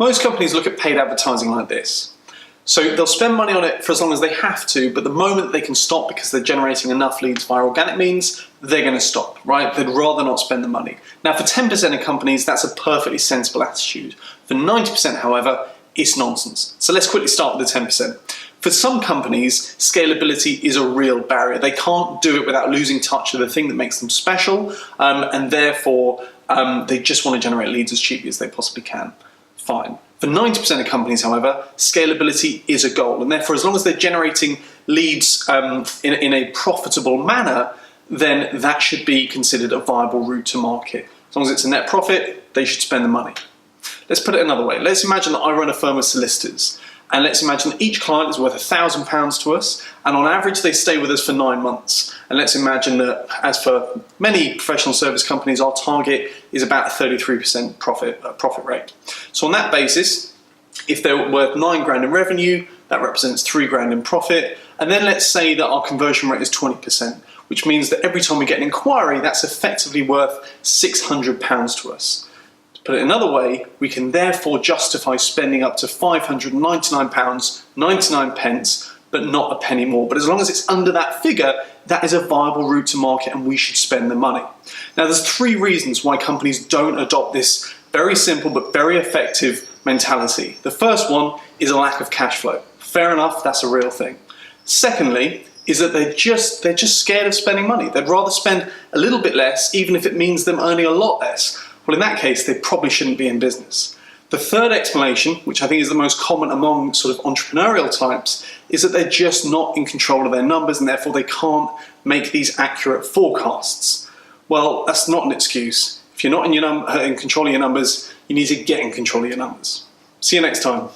Most companies look at paid advertising like this. So they'll spend money on it for as long as they have to, but the moment that they can stop because they're generating enough leads via organic means, they're going to stop, right? They'd rather not spend the money. Now, for 10% of companies, that's a perfectly sensible attitude. For 90%, however, it's nonsense. So let's quickly start with the 10%. For some companies, scalability is a real barrier. They can't do it without losing touch of the thing that makes them special, and therefore they just want to generate leads as cheaply as they possibly can. Fine. For 90% of companies, however, scalability is a goal, and therefore as long as they're generating leads in a profitable manner, then that should be considered a viable route to market. As long as it's a net profit, they should spend the money. Let's put it another way. Let's imagine that I run a firm of solicitors, and let's imagine that each client is worth £1,000 to us, and on average they stay with us for 9 months. And let's imagine that, as for many professional service companies, our target is about a 33% profit rate. So on that basis, if they're worth 9 grand in revenue, that represents 3 grand in profit. And then let's say that our conversion rate is 20%, which means that every time we get an inquiry, that's effectively worth £600 to us. Put it another way, we can therefore justify spending up to £599.99, but not a penny more. But as long as it's under that figure, that is a viable route to market and we should spend the money. Now, there's 3 reasons why companies don't adopt this very simple but very effective mentality. The first one is a lack of cash flow. Fair enough, that's a real thing. Secondly, is that they're just scared of spending money. They'd rather spend a little bit less, even if it means them earning a lot less. Well, in that case, they probably shouldn't be in business. The third explanation, which I think is the most common among sort of entrepreneurial types, is that they're just not in control of their numbers and therefore they can't make these accurate forecasts. Well, that's not an excuse. If you're not in control of your numbers, you need to get in control of your numbers. See you next time.